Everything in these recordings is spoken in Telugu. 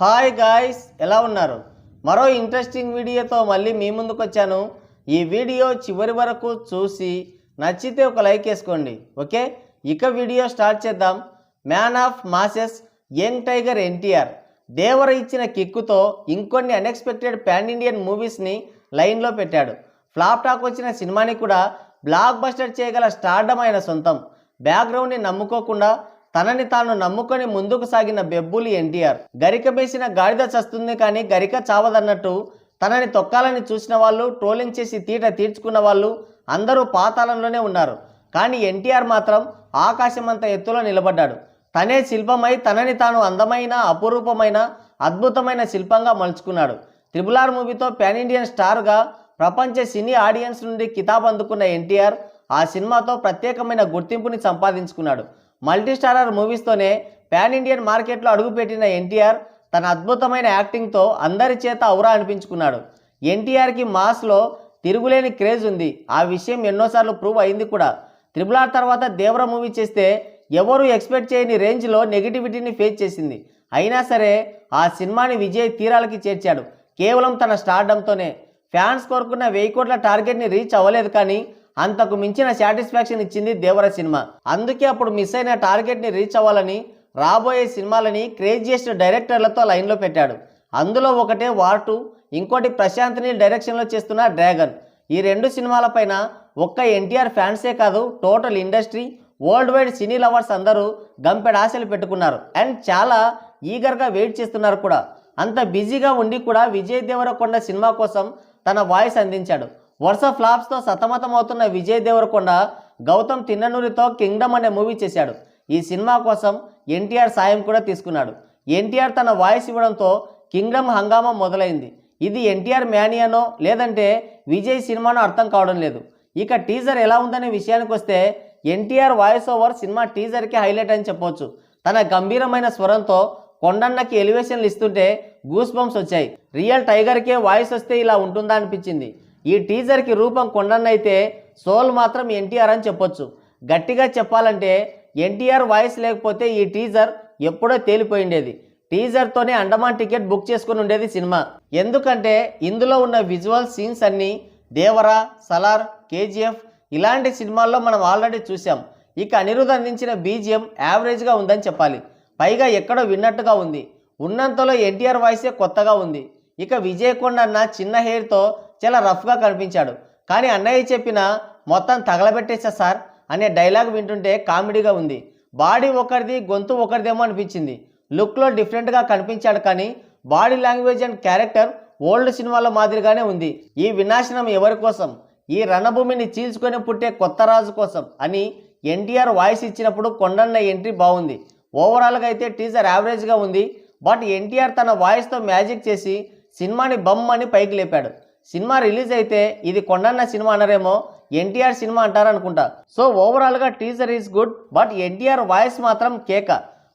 హాయ్ గాయ్స్, ఎలా ఉన్నారు? మరో ఇంట్రెస్టింగ్ వీడియోతో మళ్ళీ మీ ముందుకు వచ్చాను. ఈ వీడియో చివరి వరకు చూసి నచ్చితే ఒక లైక్ వేసుకోండి. ఓకే, ఇక వీడియో స్టార్ట్ చేద్దాం. Man of masses young tiger NTR Devara ఇచ్చిన కిక్కుతో ఇంకొన్ని అన్ఎక్స్పెక్టెడ్ పాన్ ఇండియన్ మూవీస్ని లైన్లో పెట్టాడు. ఫ్లాప్ టాక్ వచ్చిన సినిమాని కూడా బ్లాక్ బస్టర్ చేయగల స్టార్డమ్ ఆయన సొంతం. బ్యాక్గ్రౌండ్ని నమ్ముకోకుండా తనని తాను నమ్ముకొని ముందుకు సాగిన బెబ్బులి ఎన్టీఆర్. గరిక వేసిన గాడిద చస్తుంది కానీ గరిక చావదన్నట్టు తనని తొక్కాలని చూసిన వాళ్ళు, ట్రోలింగ్ చేసి తీర్చుకున్న వాళ్ళు అందరూ పాతాళంలోనే ఉన్నారు. కానీ ఎన్టీఆర్ మాత్రం ఆకాశమంత ఎత్తులో నిలబడ్డాడు. తనే శిల్పమై తనని తాను అందమైన, అపురూపమైన, అద్భుతమైన శిల్పంగా మలుచుకున్నాడు. RRR మూవీతో పాన్ ఇండియన్ స్టార్గా ప్రపంచ సినీ ఆడియన్స్ నుండి కితాబ్ అందుకున్న ఎన్టీఆర్ ఆ సినిమాతో ప్రత్యేకమైన గుర్తింపుని సంపాదించుకున్నాడు. మల్టీ స్టారర్ మూవీస్తోనే పాన్ ఇండియన్ మార్కెట్లో అడుగుపెట్టిన ఎన్టీఆర్ తన అద్భుతమైన యాక్టింగ్తో అందరి చేత ఔరా అనిపించుకున్నాడు. ఎన్టీఆర్కి మాస్లో తిరుగులేని క్రేజ్ ఉంది. ఆ విషయం ఎన్నోసార్లు ప్రూవ్ అయింది కూడా. RRR తర్వాత దేవర మూవీ చేస్తే ఎవరు ఎక్స్పెక్ట్ చేయని రేంజ్లో నెగిటివిటీని ఫేస్ చేసింది. అయినా సరే ఆ సినిమాని విజయ్ తీరాలకి చేర్చాడు. కేవలం తన స్టార్డంతోనే. ఫ్యాన్స్ కోరుకున్న 1000 కోట్ల టార్గెట్ని రీచ్ అవ్వలేదు, కానీ అంతకు మించిన సాటిస్ఫాక్షన్ ఇచ్చింది దేవర సినిమా. అందుకే అప్పుడు మిస్ అయిన టార్గెట్ని రీచ్ అవ్వాలని రాబోయే సినిమాలని క్రేజియస్ట్ డైరెక్టర్లతో లైన్లో పెట్టాడు. అందులో ఒకటే వార్ 2, ఇంకోటి ప్రశాంత్ నీల్ డైరెక్షన్లో చేస్తున్న డ్రాగన్. ఈ 2 సినిమాలపైన ఒక్క ఎన్టీఆర్ ఫ్యాన్సే కాదు, total industry, world wide cine lovers అందరూ గంపెడు ఆశలు పెట్టుకున్నారు అండ్ చాలా ఈగర్గా వెయిట్ చేస్తున్నారు కూడా. అంత బిజీగా ఉండి కూడా విజయ్ దేవరకొండ సినిమా కోసం తన వాయిస్ అందించాడు. వరుస ఫ్లాప్స్తో సతమతమవుతున్న విజయ్ దేవరకొండ గౌతమ్ తిన్ననూరితో కింగ్డమ్ అనే మూవీ చేశాడు. ఈ సినిమా కోసం ఎన్టీఆర్ సాయం కూడా తీసుకున్నాడు. ఎన్టీఆర్ తన వాయిస్ ఇవ్వడంతో కింగ్డమ్ హంగామా మొదలైంది. ఇది ఎన్టీఆర్ మ్యానియానో లేదంటే విజయ్ సినిమానో అర్థం కావడం లేదు. ఇక టీజర్ ఎలా ఉందనే విషయానికి వస్తే ఎన్టీఆర్ వాయిస్ ఓవర్ సినిమా టీజర్కి హైలైట్ అని చెప్పొచ్చు. తన గంభీరమైన స్వరంతో కొండన్నకి ఎలివేషన్లు ఇస్తుంటే గూస్ బంప్స్ వచ్చాయి. రియల్ టైగర్కే వాయిస్ వస్తే ఇలా ఉంటుందా అనిపించింది. ఈ టీజర్కి రూపం కొండన్న అయితే సోల్ మాత్రం ఎన్టీఆర్ అని చెప్పొచ్చు. గట్టిగా చెప్పాలంటే ఎన్టీఆర్ వాయిస్ లేకపోతే ఈ టీజర్ ఎప్పుడో తేలిపోయిండేది. టీజర్తోనే అండమాన్ టికెట్ బుక్ చేసుకుని ఉండేది సినిమా. ఎందుకంటే ఇందులో ఉన్న విజువల్ సీన్స్ అన్నీ దేవర, సలార్, KGF ఇలాంటి సినిమాల్లో మనం ఆల్రెడీ చూసాం. ఇక అనిరుద్ అందించిన BGM యావరేజ్గా ఉందని చెప్పాలి. పైగా ఎక్కడో విన్నట్టుగా ఉంది. ఉన్నంతలో ఎన్టీఆర్ వాయిసే కొత్తగా ఉంది. ఇక విజయ్ కొండన్న చిన్న హెయిర్తో చాలా రఫ్గా కనిపించాడు. కానీ అన్నయ్య చెప్పిన మొత్తం తగలబెట్టేసా సార్ అనే డైలాగ్ వింటుంటే కామెడీగా ఉంది. బాడీ ఒకరిది, గొంతు ఒకరిదేమో అనిపించింది. లుక్లో డిఫరెంట్గా కనిపించాడు, కానీ body language and character old సినిమాలో మాదిరిగానే ఉంది. ఈ వినాశనం ఎవరి కోసం? ఈ రణభూమిని చీల్చుకొని పుట్టే కొత్త రాజు కోసం అని ఎన్టీఆర్ వాయిస్ ఇచ్చినప్పుడు కొండన్న ఎంట్రీ బాగుంది. ఓవరాల్గా అయితే టీజర్ యావరేజ్గా ఉంది. బట్ ఎన్టీఆర్ తన వాయిస్తో మ్యాజిక్ చేసి సినిమాని బమ్ అని పైకి లేపాడు. సినిమా రిలీజ్ అయితే ఇది కొండన్న సినిమా అనరేమో, ఎన్టీఆర్ సినిమా అంటారనుకుంటా. సో ఓవరాల్గా teaser is good, but NTR voice మాత్రం కేక.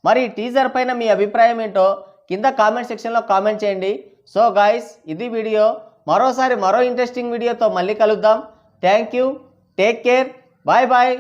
మరి ఈ టీజర్ పైన మీ అభిప్రాయం ఏంటో కింద కామెంట్ సెక్షన్లో కామెంట్ చేయండి. సో గాయ్స్, ఇది వీడియో. మరో ఇంట్రెస్టింగ్ వీడియోతో మళ్ళీ కలుద్దాం. Thank you, take care, bye bye.